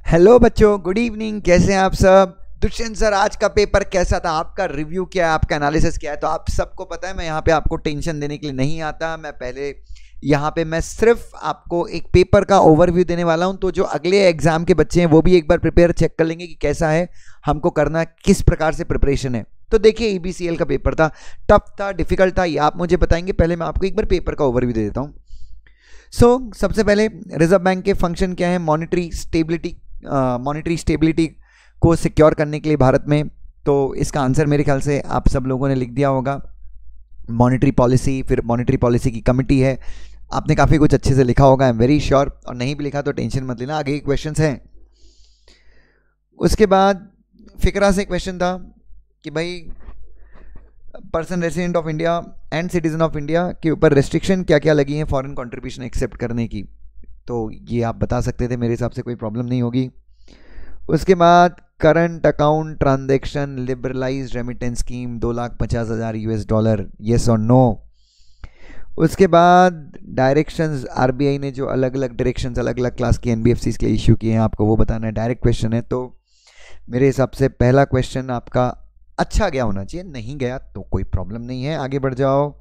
Hello बच्चों, good evening. कैसे हैं आप सब? दुष्यंत सर, आज का पेपर कैसा था? आपका रिव्यू क्या है? आपका एनालिसिस क्या है? तो आप सबको पता है मैं यहाँ पे आपको टेंशन देने के लिए नहीं आता। मैं पहले यहाँ पे मैं सिर्फ आपको एक पेपर का ओवरव्यू देने वाला हूँ, तो जो अगले एग्जाम के बच्चे हैं वो भी एक बार प्रिपेयर चेक कर लेंगे कि कैसा है, हमको करना किस प्रकार से प्रिपरेशन है। तो देखिए, ईबीसीएल का पेपर था, टफ था, डिफिकल्ट था, ये आप मुझे बताएंगे। पहले मैं आपको एक बार पेपर का ओवरव्यू दे देता हूँ। सबसे पहले रिजर्व बैंक के फंक्शन क्या है? मॉनेटरी स्टेबिलिटी को सिक्योर करने के लिए भारत में। तो इसका आंसर मेरे ख्याल से आप सब लोगों ने लिख दिया होगा, मॉनेटरी पॉलिसी। फिर मॉनेटरी पॉलिसी की कमिटी है, आपने काफ़ी कुछ अच्छे से लिखा होगा, आई एम वेरी श्योर। और नहीं भी लिखा तो टेंशन मत लेना, आगे क्वेश्चंस हैं। उसके बाद फिकरा से क्वेश्चन था कि भाई person resident of India and citizen of India के ऊपर रेस्ट्रिक्शन क्या क्या लगी हैं फॉरेन कंट्रीब्यूशन एक्सेप्ट करने की। तो ये आप बता सकते थे, मेरे हिसाब से कोई प्रॉब्लम नहीं होगी। उसके बाद current account transaction liberalise remittance scheme $2,50,000 US, yes और नो। उसके बाद डायरेक्शंस, आरबीआई ने जो अलग अलग डायरेक्शंस अलग अलग क्लास की एनबीएफसीज के लिए इश्यू किए हैं, आपको वो बताना है। डायरेक्ट क्वेश्चन है, तो मेरे हिसाब से पहला क्वेश्चन आपका अच्छा गया होना चाहिए। नहीं गया तो कोई प्रॉब्लम नहीं है, आगे बढ़ जाओ।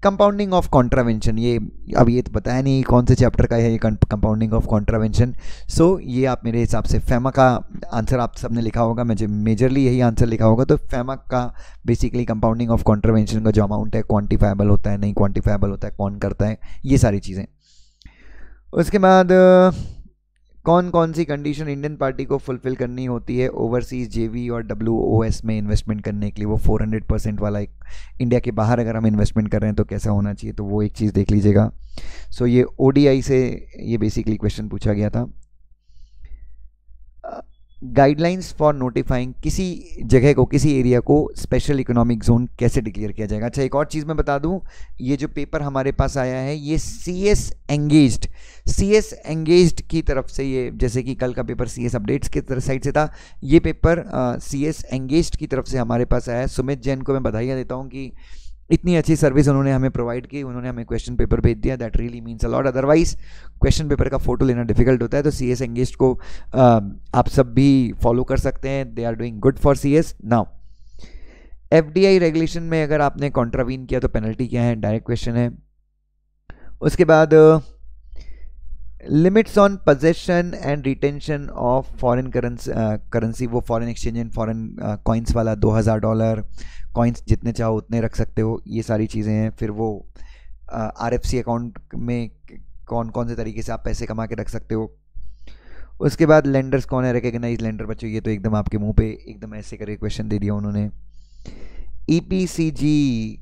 कंपाउंडिंग ऑफ कॉन्ट्रावेंशन, ये अब ये तो बताया नहीं कौन से चैप्टर का है ये कंपाउंडिंग ऑफ कॉन्ट्रावेंशन। ये आप मेरे हिसाब से फैमा का आंसर आप सबने लिखा होगा, मुझे मेजरली यही आंसर लिखा होगा। तो फैमा का बेसिकली कंपाउंडिंग ऑफ कॉन्ट्रावेंशन का जो अमाउंट है, क्वान्टिफाइबल होता है, नहीं क्वान्टिफाइबल होता है, कौन करता है, ये सारी चीज़ें। उसके बाद कौन कौन सी कंडीशन इंडियन पार्टी को फुलफिल करनी होती है ओवरसीज जेवी और डब्ल्यूओएस में इन्वेस्टमेंट करने के लिए? वो 400% वाला एक, इंडिया के बाहर अगर हम इन्वेस्टमेंट कर रहे हैं तो कैसा होना चाहिए, तो वो एक चीज़ देख लीजिएगा। ये ओडीआई से ये बेसिकली क्वेश्चन पूछा गया था। गाइडलाइंस फॉर नोटिफाइंग किसी जगह को, किसी एरिया को स्पेशल इकोनॉमिक जोन कैसे डिक्लेयर किया जाएगा। अच्छा, एक और चीज़ मैं बता दूं, ये जो पेपर हमारे पास आया है ये सीएस एंगेज्ड की तरफ से, ये जैसे कि कल का पेपर सीएस अपडेट्स की तरफ साइड से था, ये पेपर सीएस एंगेज्ड की तरफ से हमारे पास आया है। सुमित जैन को मैं बधाइयाँ देता हूँ कि इतनी अच्छी सर्विस उन्होंने हमें प्रोवाइड की, उन्होंने हमें क्वेश्चन पेपर भेज दिया, that really means a lot. Otherwise question paper का फोटो लेना डिफिकल्ट होता है। तो सी एस एंगेज को आप सब भी फॉलो कर सकते हैं, they are doing good for C S. Now FDI regulation में अगर आपने कॉन्ट्रावीन किया तो पेनल्टी क्या है, डायरेक्ट क्वेश्चन है। उसके बाद limits on possession and retention of foreign currency, वो foreign exchange and foreign coins वाला $2,000 कॉइन्स जितने चाहो उतने रख सकते हो, ये सारी चीज़ें हैं। फिर वो आरएफसी अकाउंट में कौन कौन से तरीके से आप पैसे कमा के रख सकते हो। उसके बाद लेंडर्स कौन है, रिकग्नाइज लेंडर। बच्चों ये तो एकदम आपके मुंह पे एकदम ऐसे करके क्वेश्चन दे दिया उन्होंने। EPCG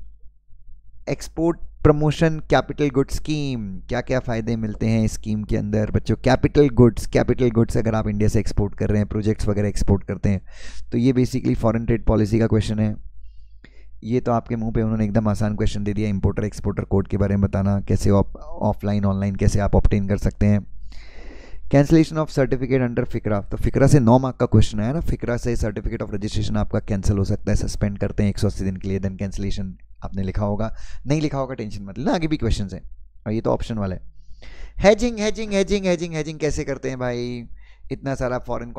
export promotion capital goods scheme, क्या क्या फ़ायदे मिलते हैं इस स्कीम के अंदर? बच्चों कैपिटल गुड्स अगर आप इंडिया से एक्सपोर्ट कर रहे हैं, प्रोजेक्ट्स वगैरह एक्सपोर्ट करते हैं, तो ये बेसिकली फॉरेन ट्रेड पॉलिसी का क्वेश्चन है। ये तो आपके मुंह पे उन्होंने एकदम आसान क्वेश्चन दे दिया। इंपोर्टर एक्सपोर्टर कोड के बारे में बताना, कैसे ऑफलाइन ऑनलाइन कैसे आप ऑब्टेन कर सकते हैं। कैंसिलेशन ऑफ सर्टिफिकेट अंडर फिकरा, तो फिकरा से 9 मार्क का क्वेश्चन आया ना। फिकरा से सर्टिफिकेट ऑफ रजिस्ट्रेशन आपका कैंसिल हो सकता है, सस्पेंड करते हैं 180 दिन के लिए, देन कैंसिलेशन आपने लिखा होगा, नहीं लिखा होगा टेंशन मत लेना, आगे भी क्वेश्चन है और ये तो ऑप्शन वाला है। हैजिंग कैसे करते हैं भाई? इतना सारा फॉरेन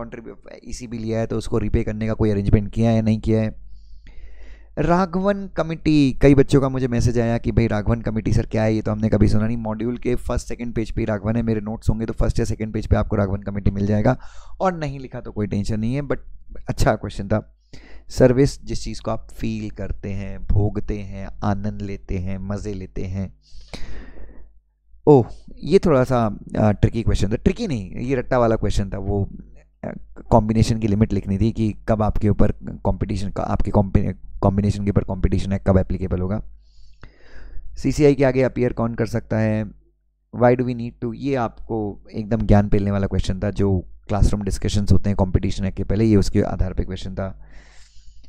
ईसीबी लिया है तो उसको रिपे करने का कोई अरेंजमेंट किया है, नहीं किया है। राघवन कमेटी, कई बच्चों का मुझे मैसेज आया कि भाई राघवन कमेटी सर क्या है, ये तो हमने कभी सुना नहीं। मॉड्यूल के फर्स्ट सेकंड पेज पे राघवन है, मेरे नोट्स होंगे तो फर्स्ट या सेकंड पेज पे आपको राघवन कमेटी मिल जाएगा, और नहीं लिखा तो कोई टेंशन नहीं है। बट अच्छा क्वेश्चन था। सर्विस, जिस चीज़ को आप फील करते हैं, भोगते हैं, आनंद लेते हैं, मज़े लेते हैं। ओह, ये थोड़ा सा ट्रिकी क्वेश्चन था, ट्रिकी नहीं, ये रट्टा वाला क्वेश्चन था। वो कॉम्बिनेशन की लिमिट लिखनी थी कि कब आपके ऊपर कंपटीशन का, आपके कॉम्बिनेशन के ऊपर कंपटीशन है, कब एप्लीकेबल होगा। सीसीआई के आगे अपीयर कौन कर सकता है? Why do we need to, ये आपको एकदम ज्ञान पेलने वाला क्वेश्चन था, जो क्लासरूम डिस्कशंस होते हैं कंपटीशन एक्ट के पहले, ये उसके आधार पे क्वेश्चन था।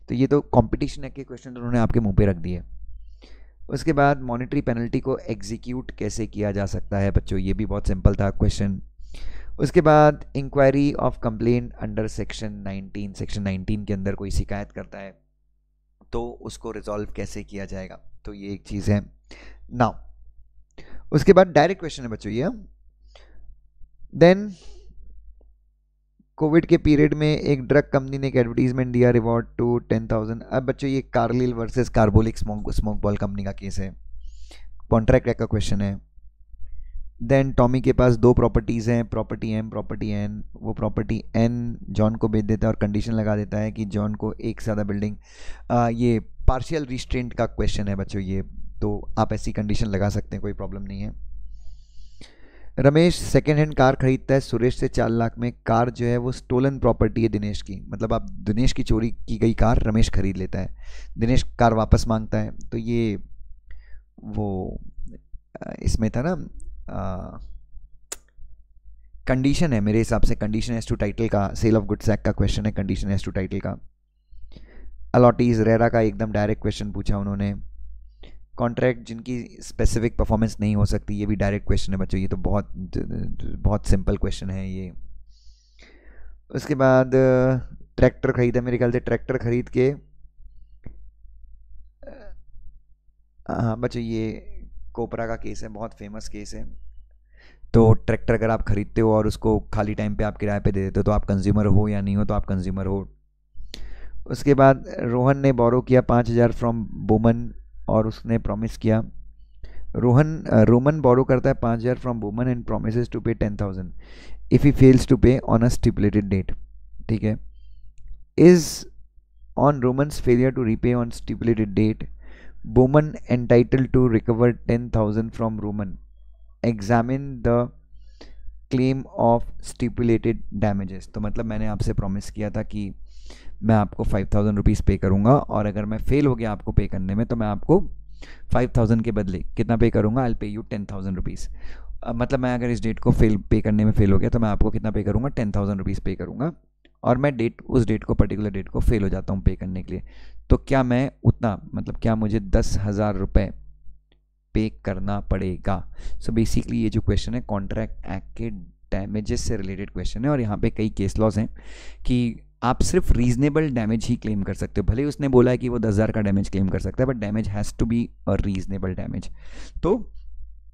तो ये तो कंपटीशन एक्ट के क्वेश्चन उन्होंने आपके मुंह पे रख दिए। उसके बाद मॉनेटरी पेनल्टी को एग्जीक्यूट कैसे किया जा सकता है? बच्चों ये भी बहुत सिंपल था क्वेश्चन। उसके बाद inquiry of complaint under section 19 के अंदर कोई शिकायत करता है तो उसको रिजॉल्व कैसे किया जाएगा, तो ये एक चीज़ है। नाउ उसके बाद डायरेक्ट क्वेश्चन है बच्चों ये। देन कोविड के पीरियड में एक ड्रग कंपनी ने एक एडवर्टीजमेंट दिया, रिवॉर्ड टू 10,000। अब बच्चों ये Carlill versus carbolic smoke ball company का केस है, कॉन्ट्रैक्ट का क्वेश्चन है। देन टॉमी के पास दो प्रॉपर्टीज़ हैं, प्रॉपर्टी एम, प्रॉपर्टी एन। वो प्रॉपर्टी एन जॉन को बेच देता है और कंडीशन लगा देता है कि जॉन को एक से ज़्यादा बिल्डिंग, ये पार्शियल रिस्ट्रेंट का क्वेश्चन है बच्चों ये, तो आप ऐसी कंडीशन लगा सकते हैं, कोई प्रॉब्लम नहीं है। रमेश सेकेंड हैंड कार खरीदता है सुरेश से 4 लाख में। कार जो है वो स्टोलन प्रॉपर्टी है दिनेश की, मतलब आप दिनेश की चोरी की गई कार रमेश खरीद लेता है, दिनेश कार वापस मांगता है। तो ये वो इसमें था ना, कंडीशन है मेरे हिसाब से, कंडीशन एज टू टाइटल का, सेल ऑफ गुड्स एक्ट का क्वेश्चन है कंडीशन एज टू टाइटल का। अलॉटीज रेरा का एकदम डायरेक्ट क्वेश्चन पूछा उन्होंने। कॉन्ट्रैक्ट जिनकी स्पेसिफिक परफॉर्मेंस नहीं हो सकती, ये भी डायरेक्ट क्वेश्चन है बच्चों, ये तो बहुत सिंपल क्वेश्चन है ये। उसके बाद ट्रैक्टर खरीदा, मेरे ख्याल से ट्रैक्टर खरीद के, हाँ बच्चों ये कोपरा का केस है, बहुत फेमस केस है। तो ट्रैक्टर अगर आप खरीदते हो और उसको खाली टाइम पे आप किराए पे दे देते हो तो आप कंज्यूमर हो, या नहीं हो तो आप कंज्यूमर हो। उसके बाद रोहन ने बोरो किया 5,000 फ्रॉम बोमन और उसने प्रॉमिस किया, रोमन बोरो करता है 5,000 from Boman and promises to pay 10,000 if he fails to pay on a stipulated date. ठीक है, is on Roman's failure to repay on stipulated date Boman entitled to recover 10,000 from Roman, examine the claim of stipulated damages. तो मतलब मैंने आपसे promise किया था कि मैं आपको 5,000 रुपीज़ पे करूँगा और अगर मैं फेल हो गया आपको पे करने में तो मैं आपको 5,000 के बदले कितना पे करूँगा, I will pay you 10,000 rupees. मतलब मैं अगर इस डेट को पे करने में फेल हो गया तो मैं आपको कितना पे करूँगा, 10,000 रुपीज़ पे करूँगा, और मैं उस डेट को पर्टिकुलर डेट को फेल हो जाता हूँ पे करने के लिए, तो क्या मैं उतना, मतलब क्या मुझे 10,000 रुपये पे करना पड़ेगा। सो बेसिकली ये जो क्वेश्चन है कॉन्ट्रैक्ट एक्ट के डैमेजेस से रिलेटेड क्वेश्चन है, और यहाँ पे कई केस लॉज हैं कि आप सिर्फ रीजनेबल डैमेज ही क्लेम कर सकते हो। भले उसने बोला है कि वो 10,000 का डैमेज क्लेम कर सकता है, but damage has to be a reasonable damage. तो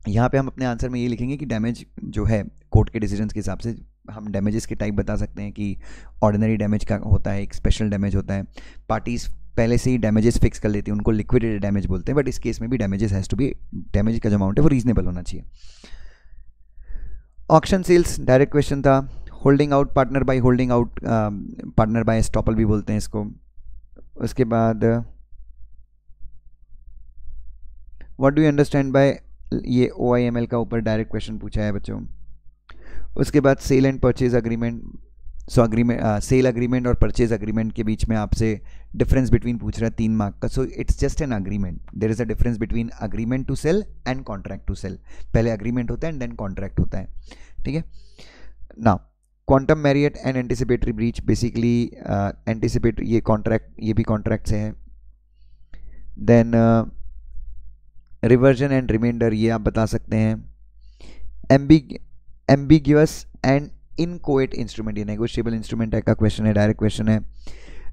यहाँ पे हम अपने आंसर में ये लिखेंगे कि डैमेज जो है कोर्ट के डिसीजंस के हिसाब से हम डैमेजेस के टाइप बता सकते हैं कि ऑर्डिनरी डैमेज का होता है, एक स्पेशल डैमेज होता है। पार्टीज़ पहले से ही डैमेजेस फिक्स कर लेती हैं, उनको लिक्विडेटेड डैमेज बोलते हैं, बट इस केस में भी damages has to be, damage का जो अमाउंट है वो रीजनेबल होना चाहिए। ऑक्शन सेल्स डायरेक्ट क्वेश्चन था। Holding out partner by holding out, partner by estoppel भी बोलते हैं इसको। उसके बाद what do you understand by, ये OIML का ऊपर डायरेक्ट क्वेश्चन पूछा है बच्चों। उसके बाद sale and purchase agreement, so agreement, sale agreement और परचेज अग्रीमेंट के बीच में आपसे डिफरेंस बिटवीन पूछ रहा है 3 मार्क का। So it's just an agreement, there is a difference between agreement to sell and contract to sell. पहले अग्रीमेंट होता है एंड देन कॉन्ट्रैक्ट होता है, ठीक है। Now quantum meruit and anticipatory breach, basically anticipatory, ये कॉन्ट्रैक्ट, ये भी कॉन्ट्रैक्ट से है। देन रिवर्जन एंड रिमाइंडर, ये आप बता सकते हैं। एम्बिग्यूअस एंड इनकोएट इंस्ट्रूमेंट, ये नेगोशिएबल इंस्ट्रूमेंट टाइप का क्वेश्चन है, डायरेक्ट क्वेश्चन है।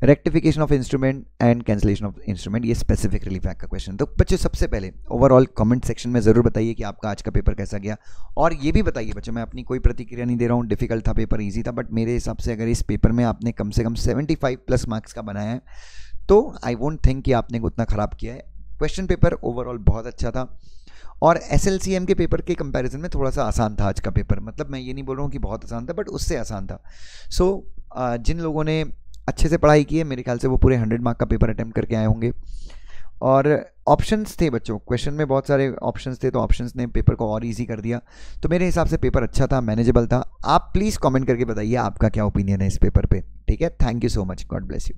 Rectification of instrument and cancellation of instrument, ये स्पेसिफिक रिलीफ एक्ट का क्वेश्चन। तो बच्चों सबसे पहले ओवरऑल कमेंट सेक्शन में ज़रूर बताइए कि आपका आज का पेपर कैसा गया, और ये भी बताइए बच्चों, मैं अपनी कोई प्रतिक्रिया नहीं दे रहा हूँ, डिफिकल्ट था पेपर, ईजी था, बट मेरे हिसाब से अगर इस पेपर में आपने कम से कम 75+ मार्क्स का बनाया है तो आई वोंट थिंक कि आपने उतना ख़राब किया है। क्वेश्चन पेपर ओवरऑल बहुत अच्छा था, और SLCM के पेपर के कंपैरिजन में थोड़ा सा आसान था आज का पेपर। मतलब मैं ये नहीं बोल रहा हूँ कि बहुत आसान था, बट उससे आसान था। सो जिन लोगों ने अच्छे से पढ़ाई की है, मेरे ख्याल से वो पूरे 100 मार्क का पेपर अटेम्प्ट करके आए होंगे। और ऑप्शंस थे बच्चों, क्वेश्चन में बहुत सारे ऑप्शंस थे, तो ऑप्शंस ने पेपर को और इजी कर दिया। तो मेरे हिसाब से पेपर अच्छा था, मैनेजेबल था। आप प्लीज़ कमेंट करके बताइए आपका क्या ओपिनियन है इस पेपर पे, ठीक है। Thank you so much, God bless you.